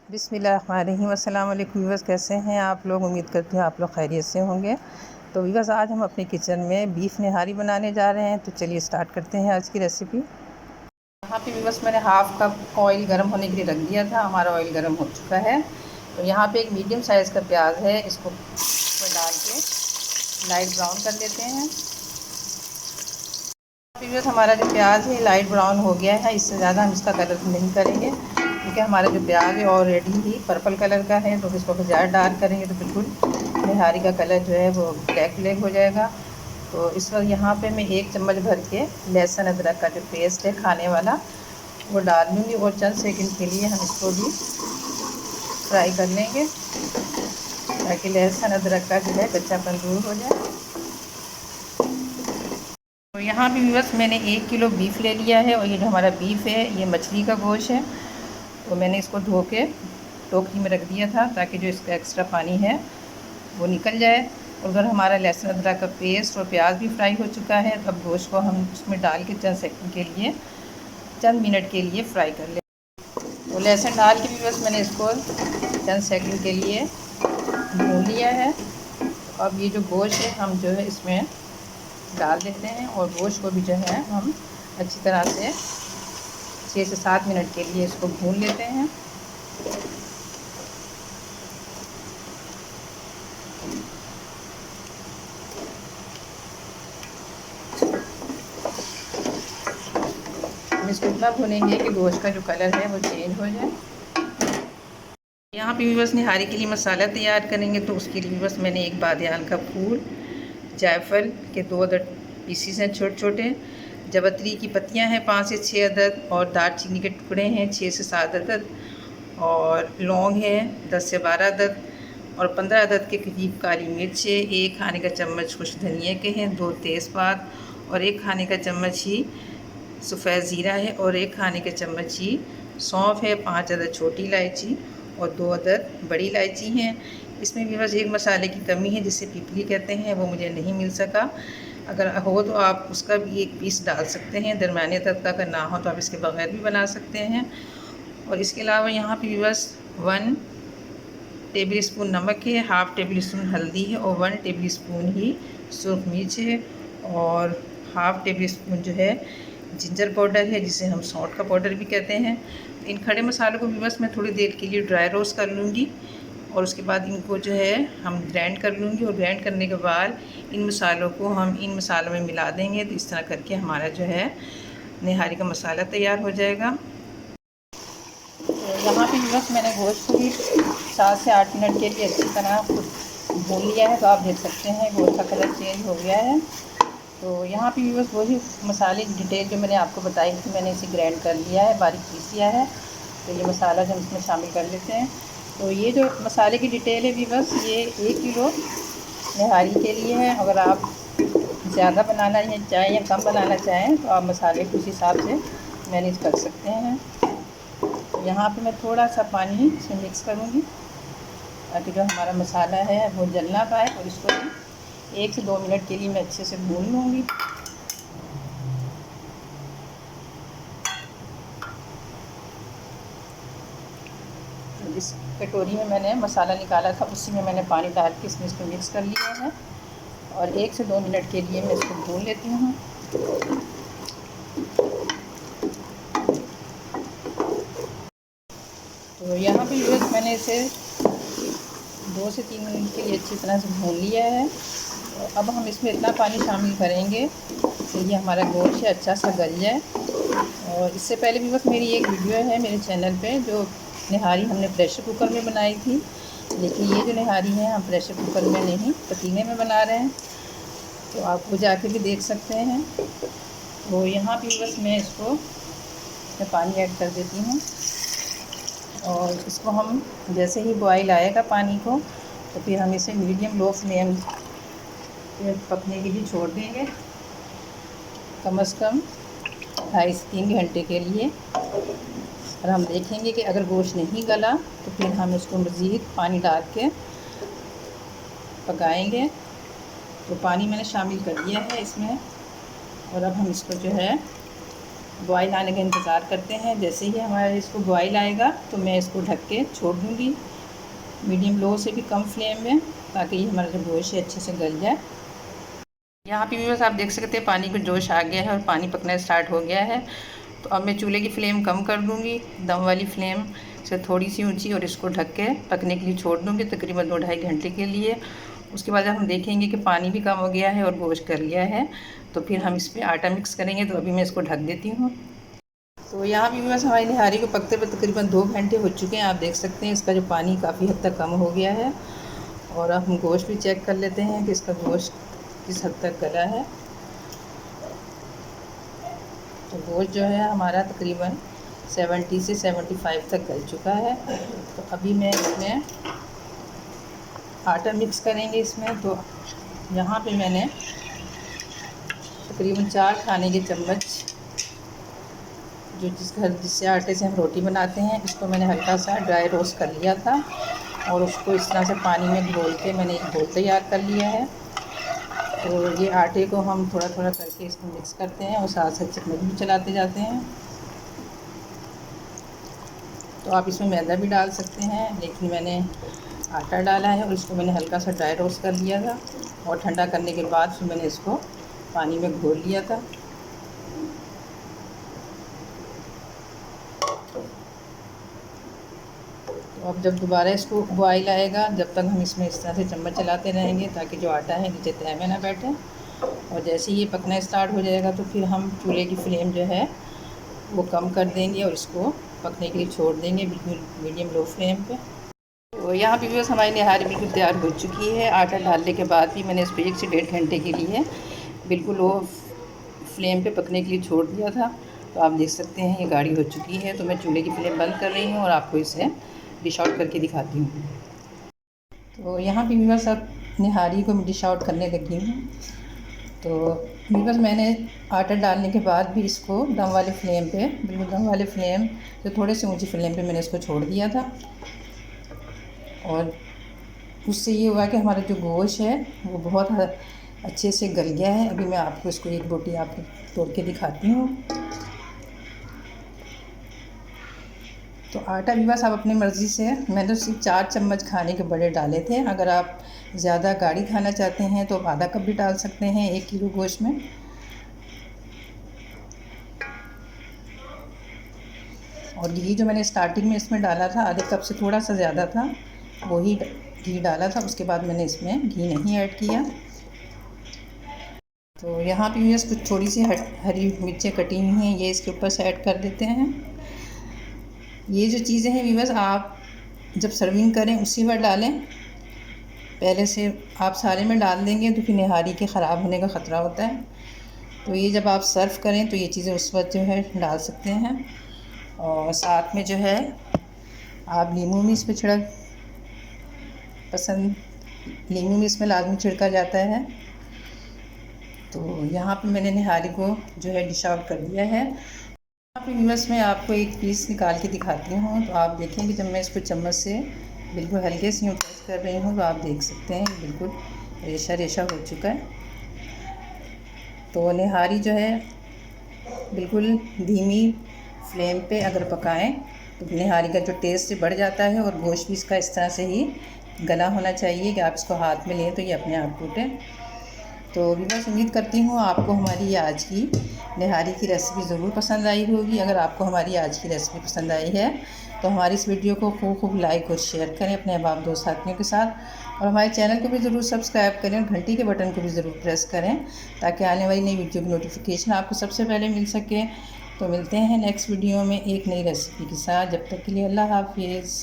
बिस्मिल्लाहिर्रहमानिर्रहीम। अस्सलाम वालेकुम व्यूअर्स, कैसे हैं आप लोग? उम्मीद करती हूँ आप लोग खैरियत से होंगे। तो व्यूअर्स, आज हम अपने किचन में बीफ निहारी बनाने जा रहे हैं। तो चलिए स्टार्ट करते हैं आज की रेसिपी। यहाँ पे व्यूअर्स मैंने हाफ़ कप ऑयल गर्म होने के लिए रख दिया था। हमारा ऑयल गर्म हो चुका है। तो यहाँ पे एक मीडियम साइज़ का प्याज है, इसको डाल के लाइट ब्राउन कर लेते हैं। व्यूअर्स, हमारा जो प्याज है लाइट ब्राउन हो गया है। इससे ज़्यादा हम इसका कलर नहीं करेंगे, क्योंकि हमारा जो प्याज है ऑलरेडी ही पर्पल कलर का है। तो इसको ज़्यादा डार्क करेंगे तो बिल्कुल निहारी का कलर जो है वो ब्लैक ब्लैक हो जाएगा। तो इस वक्त यहाँ पे मैं 1 चम्मच भर के लहसुन अदरक का जो पेस्ट है खाने वाला वो डाल लूँगी, और चंद सेकंड के लिए हम इसको भी फ्राई कर लेंगे, ताकि लहसुन अदरक का जो है कच्चापन दूर हो जाए। तो यहाँ भी बस मैंने 1 किलो बीफ ले लिया है, और ये जो हमारा बीफ है ये मछली का गोश्त है। तो मैंने इसको धो के टोकरी में रख दिया था, ताकि जो इसका एक्स्ट्रा पानी है वो निकल जाए। और अगर हमारा लहसुन अदरक का पेस्ट और प्याज भी फ्राई हो चुका है, तो अब गोश्त को हम उसमें डाल के चंद मिनट के लिए फ्राई कर लें। तो लहसुन डाल के भी बस मैंने इसको चंद सेकंड के लिए भून लिया है। अब ये जो गोश्त है हम जो है इसमें डाल देते हैं, और गोश्त को भी जो है हम अच्छी तरह से 6 से 7 मिनट के लिए इसको भून लेते हैं। हम इसको इतना भूनेंगे कि गोश्त का जो कलर है वो चेंज हो जाए। यहाँ पे भी बस निहारी के लिए मसाला तैयार करेंगे। तो उसके लिए बस मैंने एक बादियान का फूल, जायफल के 2 अदद पीसीस हैं छोटे छोटे, जवत्री की पत्तियां हैं 5 से 6 अदद, और दालचीनी के टुकड़े हैं 6 से 7 अदद, और लौंग है 10 से 12 अदद, और 15 अदद के करीब काली मिर्च है, 1 खाने का चम्मच खुश धनिया के हैं, 2 तेज़पात, और 1 खाने का चम्मच ही सफ़ेद ज़ीरा है, और 1 खाने का चम्मच ही सौंफ है, 5 अदद छोटी इलायची और 2 अदद बड़ी इलायची हैं। इसमें भी बस एक मसाले की कमी है, जिसे पिपली कहते हैं, वो मुझे नहीं मिल सका। अगर हो तो आप उसका भी 1 पीस डाल सकते हैं दरमियाने अदद का। अगर ना हो तो आप इसके बगैर भी बना सकते हैं। और इसके अलावा यहाँ पे भी बस 1 टेबल स्पून नमक है, हाफ़ टेबल स्पून हल्दी है, और 1 टेबल स्पून ही सूरख मिर्च है, और हाफ़ टेबल स्पून जो है जिंजर पाउडर है, जिसे हम सौंठ का पाउडर भी कहते हैं। इन खड़े मसालों को भी बस मैं थोड़ी देर के लिए ड्राई रोस्ट कर लूँगी, और उसके बाद इनको जो है हम ग्राइंड कर लूँगी। और ग्राइंड करने के बाद इन मसालों को हम इन मसालों में मिला देंगे। तो इस तरह करके हमारा जो है निहारी का मसाला तैयार हो जाएगा। तो यहाँ पे बस मैंने गोश्त को भी 7 से 8 मिनट के लिए अच्छी तरह भून लिया है। तो आप देख सकते हैं गोश्त का कलर चेंज हो गया है। तो यहाँ पे भी बस वही मसाले की डिटेल जो मैंने आपको बताई थी, मैंने इसे ग्राइंड कर लिया है, बारीक पीस लिया है। तो ये मसाला जो हम इसमें शामिल कर लेते हैं। तो ये जो मसाले की डिटेल है भी बस ये 1 किलो निहारी के लिए है। अगर आप ज़्यादा बनाना चाहें या कम बनाना चाहें, तो आप मसाले को उस हिसाब से मैनेज कर सकते हैं। तो यहाँ पे मैं थोड़ा सा पानी इसमें मिक्स करूँगी, ताकि जो हमारा मसाला है वो जल ना पाए, और इसको 1 से 2 मिनट के लिए मैं अच्छे से भून लूँगी। जिस कटोरी में मैंने मसाला निकाला था उसी में मैंने पानी डाल के इसको मिक्स कर लिया है, और 1 से 2 मिनट के लिए मैं इसको भून लेती हूँ। तो यहाँ पे बस मैंने इसे 2 से 3 मिनट के लिए अच्छी तरह से भून लिया है। तो अब हम इसमें इतना पानी शामिल करेंगे कि ये हमारा गोश्त अच्छा सा गल जाए। और इससे पहले भी बस मेरी एक वीडियो है मेरे चैनल पे, जो निहारी हमने प्रेशर कुकर में बनाई थी। लेकिन ये जो निहारी है हम प्रेशर कुकर में नहीं, पतीले में बना रहे हैं। तो आप वो जाके भी देख सकते हैं। तो यहाँ भी बस मैं इसको पानी ऐड कर देती हूँ, और इसको हम जैसे ही बॉयल आएगा पानी को, तो फिर हम इसे मीडियम लो फ्लेम पे पकने के लिए छोड़ देंगे, कम से कम 2.5 से 3 घंटे के लिए। और हम देखेंगे कि अगर गोश्त नहीं गला, तो फिर हम इसको मज़ीद पानी डाल के पकाएंगे। तो पानी मैंने शामिल कर दिया है इसमें, और अब हम इसको जो है बॉयल आने का इंतज़ार करते हैं। जैसे ही हमारे इसको बॉयल आएगा तो मैं इसको ढक के छोड़ दूँगी मीडियम लो से भी कम फ्लेम में, ताकि ये हमारा जो गोश्त है अच्छे से गल जाए। यहाँ पे भी बस आप देख सकते हैं पानी का जोश आ गया है और पानी पकना स्टार्ट हो गया है। तो अब मैं चूल्हे की फ्लेम कम कर दूँगी, दम वाली फ्लेम से थोड़ी सी ऊंची, और इसको ढक के पकने के लिए छोड़ दूँगी तकरीबन 2-2.5 घंटे के लिए। उसके बाद जब हम देखेंगे कि पानी भी कम हो गया है और गोश्त कर लिया है, तो फिर हम इस पर आटा मिक्स करेंगे। तो अभी मैं इसको ढक देती हूँ। तो यहाँ भी बस हमारी निहारी को पकते हुए तकरीबन 2 घंटे हो चुके हैं। आप देख सकते हैं इसका जो पानी काफ़ी हद तक कम हो गया है। और अब हम गोश्त भी चेक कर लेते हैं कि इसका गोश्त किस हद तक गला है। तो गोश्त जो है हमारा तकरीबन 70 से 75 तक गल चुका है। तो अभी मैं इसमें आटा मिक्स करेंगे इसमें। तो यहाँ पे मैंने तकरीबन 4 खाने के चम्मच जिससे आटे से हम रोटी बनाते हैं, इसको मैंने हल्का सा ड्राई रोस्ट कर लिया था और उसको इस तरह से पानी में घोल के मैंने एक घोल तैयार कर लिया है। तो ये आटे को हम थोड़ा थोड़ा करके इसमें मिक्स करते हैं और साथ साथ चम्मच भी चलाते जाते हैं। तो आप इसमें मैदा भी डाल सकते हैं, लेकिन मैंने आटा डाला है और इसको मैंने हल्का सा ड्राई रोस्ट कर लिया था और ठंडा करने के बाद फिर मैंने इसको पानी में घोल लिया था। तो अब जब दोबारा इसको बॉयल आएगा, जब तक हम इसमें इस तरह से चम्मच चलाते रहेंगे ताकि जो आटा है नीचे तह में ना बैठे। और जैसे ही ये पकना स्टार्ट हो जाएगा तो फिर हम चूल्हे की फ्लेम जो है वो कम कर देंगे और इसको पकने के लिए छोड़ देंगे बिल्कुल मीडियम लो फ्लेम पे। तो यहाँ पे बस हमारी निहारी बिल्कुल तैयार हो चुकी है। आटा डालने के बाद भी मैंने इसको 1 से 1.5 घंटे के लिए बिल्कुल लो फ्लेम पे पकने के लिए छोड़ दिया था। तो आप देख सकते हैं ये गाढ़ी हो चुकी है। तो मैं चूल्हे की फ्लेम बंद कर रही हूँ और आपको इसे डिश आउट करके दिखाती हूँ। तो यहाँ पे बस अब निहारी को मैं डिश आउट करने लगी हूँ। तो बस मैंने आटा डालने के बाद भी इसको दम वाले फ्लेम पे, बिल्कुल दम वाले फ्लेम से थोड़े से ऊंची फ्लेम पे मैंने इसको छोड़ दिया था। और उससे ये हुआ कि हमारा जो गोश्त है वो बहुत अच्छे से गल गया है। अभी मैं आपको इसको एक रोटी आपको तोड़ के दिखाती हूँ। तो आटा भी बस आप अपनी मर्ज़ी से, मैंने तो सिर्फ 4 चम्मच खाने के बड़े डाले थे। अगर आप ज़्यादा गाढ़ी खाना चाहते हैं तो आप आधा कप भी डाल सकते हैं 1 किलो गोश्त में। और घी जो मैंने स्टार्टिंग में इसमें डाला था आधे कप से थोड़ा सा ज़्यादा था, वही घी डाला था। उसके बाद मैंने इसमें घी नहीं ऐड किया। तो यहाँ पे बस कुछ थोड़ी सी हरी मिर्चें कटी हुई हैं, ये इसके ऊपर से ऐड कर देते हैं। ये जो चीज़ें हैं बस आप जब सर्विंग करें उसी पर डालें। पहले से आप सारे में डाल देंगे तो फिर निहारी के ख़राब होने का ख़तरा होता है। तो ये जब आप सर्व करें तो ये चीज़ें उस वक्त जो है डाल सकते हैं। और साथ में जो है आप नींबू भी इस पर नींबू भी इसमें लाजमी छिड़का जाता है। तो यहाँ पे मैंने निहारी को जो है डिश आउट कर दिया है। यहाँ पे बस मैं आपको एक पीस निकाल के दिखाती हूँ। तो आप देखेंगे जब मैं इसको चम्मच से बिल्कुल हल्के से यूँ टच कर रही हूँ तो आप देख सकते हैं बिल्कुल रेशा रेशा हो चुका है। तो निहारी जो है बिल्कुल धीमी फ्लेम पे अगर पकाएं तो निहारी का जो टेस्ट बढ़ जाता है और गोश्त भी इसका इस तरह से ही गला होना चाहिए कि आप इसको हाथ में लें तो ये अपने आप टूटे। तो भी बस उम्मीद करती हूँ आपको हमारी आज की निहारी की रेसिपी ज़रूर पसंद आई होगी। अगर आपको हमारी आज की रेसिपी पसंद आई है तो हमारी इस वीडियो को खूब लाइक और शेयर करें अपने अहबाब दोस्त साथियों के साथ। और हमारे चैनल को भी ज़रूर सब्सक्राइब करें और घंटी के बटन को भी ज़रूर प्रेस करें ताकि आने वाली नई वीडियो की नोटिफिकेशन आपको सबसे पहले मिल सके। तो मिलते हैं नेक्स्ट वीडियो में एक नई रेसिपी के साथ। जब तक के लिए अल्लाह हाफिज़।